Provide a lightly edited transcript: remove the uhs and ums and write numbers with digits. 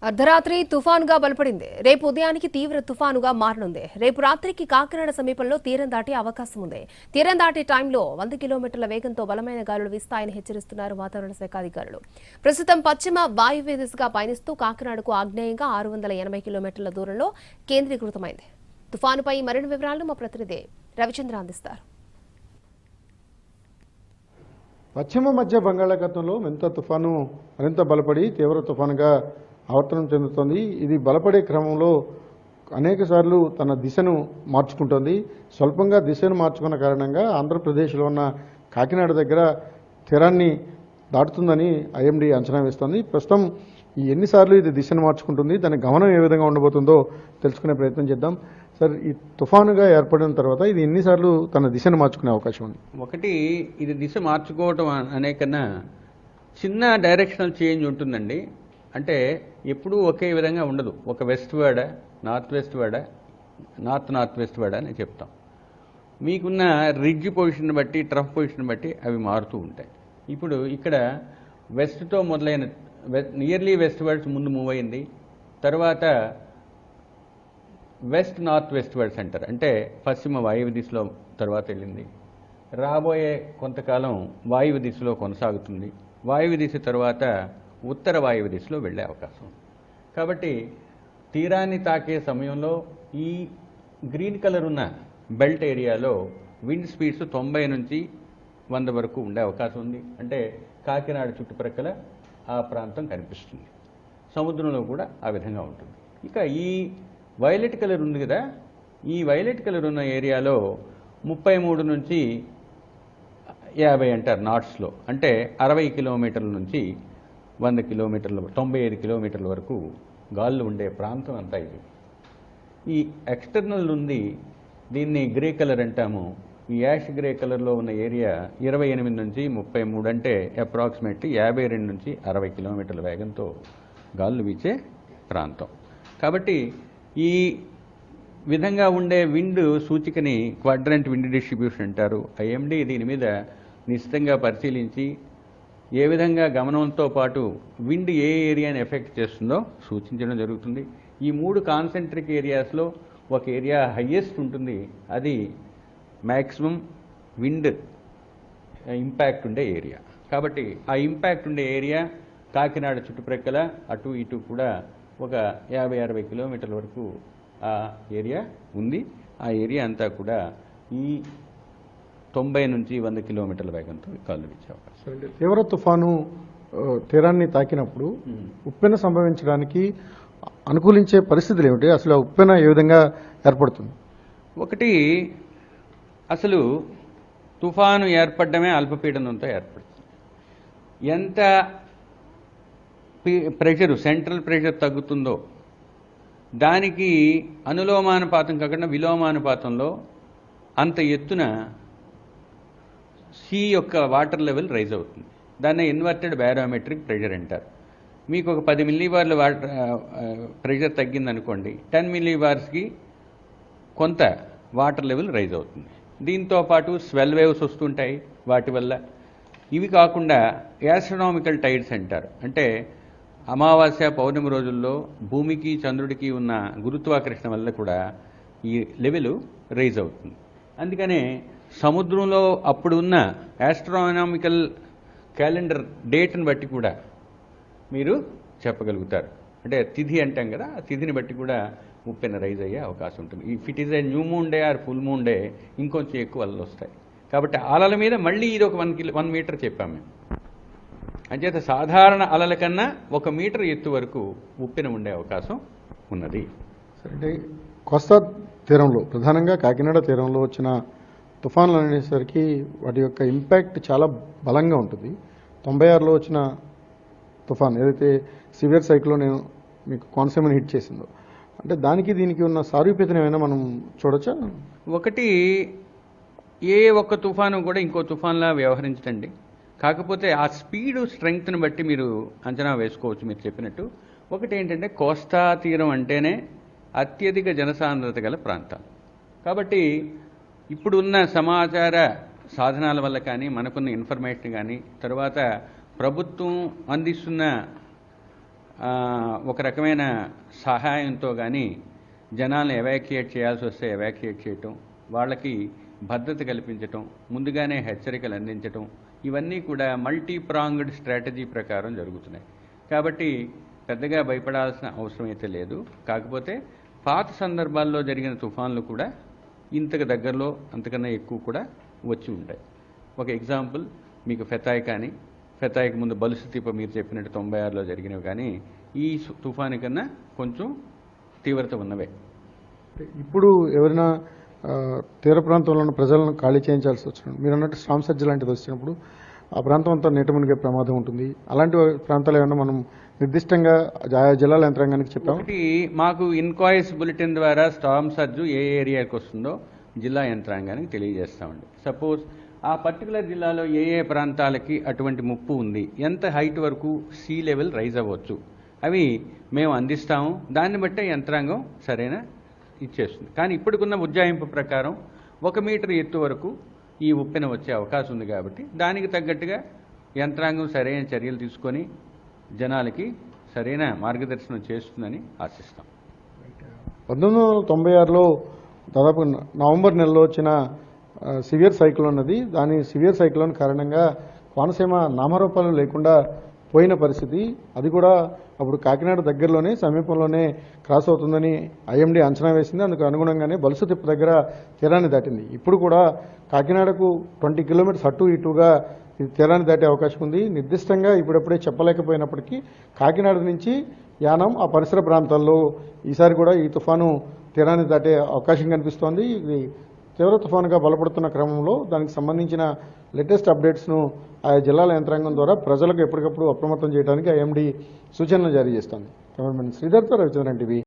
అర్ధరాత్రి తుఫానుగా బలపడింది. రేపు ఉదయానికి తీవ్ర తుఫానుగా మారనుంది. రేపు రాత్రికి కాకినాడ సమీపంలో తీరం దాటే అవకాశం ఉంది. తీరం దాటే టైంలో 100 కిలోమీటర్ల వేగంతో బలమైన గాలులు వీస్తాయని హెచ్చరిస్తున్నారు వాతావరణ శాఖ అధికారులు. ప్రస్తుతం పశ్చిమ వాయువ్య దిశగా పయనిస్తూ కాకినాడకు ఆగ్నేయంగా 680 కిలోమీటర్ల దూరంలో కేంద్రీకృతమైంది. తుఫానుపై మరిన్ని వివరాలను మా ప్రతినిధి రవిచంద్ర అందిస్తారు. పశ్చిమ మధ్య బంగాళాఖాతంలో మెంత తుఫాను మరింత బలపడి తీవ్ర తుఫానుగా ఆవర్తనం చెందుతోంది. ఇది బలపడే క్రమంలో అనేక సార్లు తన దిశను మార్చుకుంటోంది. స్వల్పంగా దిశను మార్చుకున్న కారణంగా ఆంధ్రప్రదేశ్లో ఉన్న కాకినాడ దగ్గర తీరాన్ని దాటుతుందని ఐఎండీ అంచనా వేస్తోంది. ప్రస్తుతం ఎన్నిసార్లు ఇది దిశను మార్చుకుంటుంది, దాని గమనం ఏ విధంగా ఉండబోతుందో తెలుసుకునే ప్రయత్నం చేద్దాం. సార్, ఈ తుఫానుగా ఏర్పడిన తర్వాత ఇది ఎన్నిసార్లు తన దిశను మార్చుకునే అవకాశం ఉంది? ఒకటి, ఇది దిశ మార్చుకోవటం అనే కన్నా చిన్న డైరెక్షనల్ చేంజ్ ఉంటుందండి. అంటే ఎప్పుడూ ఒకే విధంగా ఉండదు. ఒక west word, north west word, north west word అని చెప్తాం. మీకున్న రిడ్జ్ పొజిషన్ బట్టి, ట్రఫ్ పొజిషన్ బట్టి అవి మారుతూ ఉంటాయి. ఇప్పుడు ఇక్కడ వెస్ట్తో మొదలైన నియర్లీ వెస్ట్ వర్డ్స్ ముందు మూవ్ అయింది. తర్వాత వెస్ట్ నార్త్ వెస్ట్ వర్డ్స్ అంటారు, అంటే పశ్చిమ వాయువ్య దిశలో తర్వాత వెళ్ళింది. రాబోయే కొంతకాలం వాయువ్య దిశలో కొనసాగుతుంది. వాయువ్య దిశ తర్వాత ఉత్తర వాయువ్య దిశలో వెళ్ళే అవకాశం ఉంది. కాబట్టి తీరాన్ని తాకే సమయంలో ఈ గ్రీన్ కలర్ ఉన్న బెల్ట్ ఏరియాలో విండ్ స్పీడ్స్ 90 నుంచి 100 వరకు ఉండే అవకాశం ఉంది. అంటే కాకినాడ చుట్టుప్రక్కల ఆ ప్రాంతం కనిపిస్తుంది. సముద్రంలో కూడా ఆ విధంగా ఉంటుంది. ఇక ఈ వైలెట్ కలర్ ఉంది కదా, ఈ వైలెట్ కలర్ ఉన్న ఏరియాలో 33 నుంచి 50 అంటారు నాట్స్లో, అంటే 60 కిలోమీటర్ల నుంచి 100 కిలోమీటర్ల 95 కిలోమీటర్ల వరకు గాలులు ఉండే ప్రాంతం అంతా ఇది. ఈ ఎక్స్టర్నల్ ఉంది, దీన్ని గ్రే కలర్ అంటాము. ఈ యాష్ గ్రే కలర్లో ఉన్న ఏరియా 28 నుంచి 33, అంటే అప్రాక్సిమేట్లీ 52 నుంచి 60 కిలోమీటర్ల వేగంతో గాలులు వీచే ప్రాంతం. కాబట్టి ఈ విధంగా ఉండే విండ్ సూచికని క్వాడ్రంట్ విండ్ డిస్ట్రిబ్యూషన్ అంటారు. ఐఎండీ దీని మీద నిశ్చితంగా పరిశీలించి ఏ విధంగా గమనంతో పాటు విండ్ ఏ ఏరియాని ఎఫెక్ట్ చేస్తుందో సూచించడం జరుగుతుంది. ఈ 3 కాన్సెంట్రిక్ ఏరియాస్లో ఒక ఏరియా హయ్యెస్ట్ ఉంటుంది, అది మ్యాక్సిమం విండ్ ఇంపాక్ట్ ఉండే ఏరియా. కాబట్టి ఆ ఇంపాక్ట్ ఉండే ఏరియా కాకినాడ చుట్టుప్రక్కల అటు ఇటు కూడా ఒక 50-60 కిలోమీటర్ల వరకు ఆ ఏరియా ఉంది. ఆ ఏరియా అంతా కూడా ఈ 90 నుంచి 100 కిలోమీటర్ల వేగంతో గాలులు వీచే అవకాశం. తీవ్ర తుఫాను తీరాన్ని తాకినప్పుడు ఉప్పెన సంభవించడానికి అనుకూలించే పరిస్థితులు ఏమిటి? అసలు ఆ ఉప్పెన ఏ విధంగా ఏర్పడుతుంది? ఒకటి, అసలు తుఫాను ఏర్పడమే అల్పపీడనంతో ఏర్పడుతుంది. ఎంత ప్రెషరు, సెంట్రల్ ప్రెషర్ తగ్గుతుందో దానికి అనులోమానుపాతం కాకుండా విలోమానుపాతంలో అంత ఎత్తున సీ యొక్క వాటర్ లెవెల్ రైజ్ అవుతుంది. దాన్ని ఇన్వర్టెడ్ బారోమెట్రిక్ ప్రెషర్ అంటారు. మీకు ఒక 10 మిల్లీబార్ల ప్రెషర్ తగ్గిందనుకోండి, 10 మిల్లీబార్స్కి కొంత వాటర్ లెవెల్ రైజ్ అవుతుంది. దీంతో పాటు స్వెల్ వేవ్స్ వస్తుంటాయి వాటి వల్ల. ఇవి కాకుండా యాస్ట్రనామికల్ టైడ్స్ అంటారు, అంటే అమావాస్య పౌర్ణమి రోజుల్లో భూమికి చంద్రుడికి ఉన్న గురుత్వాకర్షణ వల్ల కూడా ఈ లెవెల్ రైజ్ అవుతుంది. అందుకనే సముద్రంలో అప్పుడు ఉన్న యాస్ట్రానామికల్ క్యాలెండర్ డేట్ని బట్టి కూడా మీరు చెప్పగలుగుతారు. అంటే తిథి అంటాం కదా, ఆ తిథిని బట్టి కూడా ఉప్పెన రైజ్ అయ్యే అవకాశం ఉంటుంది. If it is a new moon day or full moon day ఇంకొంచెం ఎక్కువ అలలు వస్తాయి. కాబట్టి అలల మీద మళ్ళీ ఇది ఒక 1 మీటర్ చెప్పాము మేము. అంచేత సాధారణ అలల కన్నా 1 మీటర్ ఎత్తు వరకు ఉప్పెన ఉండే అవకాశం ఉన్నది. అంటే కోస్తా తీరంలో, ప్రధానంగా కాకినాడ తీరంలో వచ్చిన తుఫాన్లు అనేసరికి వాటి యొక్క ఇంపాక్ట్ చాలా బలంగా ఉంటుంది. 96లో వచ్చిన తుఫాన్ ఏదైతే సివియర్ సైక్లోన్ మీకు కోనసీమని హిట్ చేసిందో, అంటే దానికి దీనికి ఉన్న సారూప్యతను ఏమైనా మనం చూడొచ్చా? ఒకటి, ఏ ఒక్క తుఫాను కూడా ఇంకో తుఫాన్లా వ్యవహరించదండి. కాకపోతే ఆ స్పీడు స్ట్రెంగ్త్ని బట్టి మీరు అంచనా వేసుకోవచ్చు. మీరు చెప్పినట్టు ఒకటి ఏంటంటే, కోస్తా తీరం అంటేనే అత్యధిక జనసాంద్రత గల ప్రాంతం. కాబట్టి ఇప్పుడున్న సమాచార సాధనాల వల్ల కానీ, మనకున్న ఇన్ఫర్మేషన్ కానీ, తర్వాత ప్రభుత్వం అందిస్తున్న ఒక రకమైన సహాయంతో కానీ జనాలను ఎవాక్యుయేట్ చేయాల్సి వస్తే ఎవాక్యుయేట్ చేయటం, వాళ్ళకి భద్రత కల్పించటం, ముందుగానే హెచ్చరికలు అందించటం, ఇవన్నీ కూడా మల్టీ ప్రాంగ్డ్ స్ట్రాటజీ ప్రకారం జరుగుతున్నాయి. కాబట్టి పెద్దగా భయపడాల్సిన అవసరం అయితే లేదు. కాకపోతే పాత సందర్భాల్లో జరిగిన తుఫాన్లు కూడా ఇంతకు దగ్గరలో అంతకన్నా ఎక్కువ కూడా వచ్చి ఉంటాయి. ఒక ఎగ్జాంపుల్ మీకు ఫెతాయ్ కానీ, ఫెతాయ్కి ముందు బలుసుతీప మీరు చెప్పినట్టు 96లో జరిగినవి కానీ ఈ తుఫాను కన్నా కొంచెం తీవ్రత ఉన్నవే. ఇప్పుడు ఎవరైనా తీర ప్రాంతంలో ఉన్న ప్రజలను ఖాళీ చేయించాల్సి వచ్చినప్పుడు మీరు అన్నట్టు స్టామ్ సర్జ్ లాంటిది వచ్చినప్పుడు ఆ ప్రాంతం అంతా నీట మునిగే ప్రమాదం ఉంటుంది. అలాంటి ప్రాంతాలు ఏమన్నా మనం నిర్దిష్టంగా ఆయా జిల్లాల యంత్రాంగానికి చెప్పాము. ఒకటి మాకు ఇన్కాయిస్ బులెటిన్ ద్వారా స్టామ్ సర్జు ఏ ఏరియాకి వస్తుందో జిల్లా యంత్రాంగానికి తెలియజేస్తామండి. సపోజ్ ఆ పర్టికులర్ జిల్లాలో ఏ ప్రాంతాలకి అటువంటి ముప్పు ఉంది, ఎంత హైట్ వరకు సీ లెవెల్ రైజ్ అవ్వచ్చు, అవి మేము అందిస్తాము. దాన్ని బట్టే యంత్రాంగం సరైన ఇచ్చేస్తుంది. కానీ ఇప్పటికున్న ఉజ్జాయింపు ప్రకారం 1 మీటర్ ఎత్తు వరకు ఈ ఉప్పెన వచ్చే అవకాశం ఉంది. కాబట్టి దానికి తగ్గట్టుగా యంత్రాంగం సరైన చర్యలు తీసుకొని జనాలకి సరైన మార్గదర్శనం చేస్తుందని ఆశిస్తాం. 1996లో దాదాపు నవంబర్ నెలలో వచ్చిన సివియర్ సైక్లోన్ అది. దాని సివియర్ సైక్లోన్ కారణంగా కోనసీమ నామరూపాలు లేకుండా పోయిన పరిస్థితి. అది కూడా అప్పుడు కాకినాడ దగ్గరలోనే సమీపంలోనే క్రాస్ అవుతుందని ఐఎండీ అంచనా వేసింది. అందుకు అనుగుణంగానే బలుసుతిప్ప దగ్గర తీరాన్ని దాటింది. ఇప్పుడు కూడా కాకినాడకు 20 కిలోమీటర్స్ అటు ఇటుగా ఇది తీరాన్ని దాటే అవకాశం ఉంది. నిర్దిష్టంగా ఇప్పుడప్పుడే చెప్పలేకపోయినప్పటికీ కాకినాడ నుంచి యానం ఆ పరిసర ప్రాంతాల్లో ఈసారి కూడా ఈ తుఫాను తీరాన్ని దాటే అవకాశం కనిపిస్తోంది. ఇది తీవ్ర తుఫానుగా బలపడుతున్న క్రమంలో దానికి సంబంధించిన లేటెస్ట్ అప్డేట్స్ను ఆయా జిల్లాల యంత్రాంగం ద్వారా ప్రజలకు ఎప్పటికప్పుడు అప్రమత్తం చేయడానికి ఐఎండీ సూచనలు జారీ చేస్తోంది. కెమెరామెన్ శ్రీధర్తో రవిచంద్రన్ టీవీ.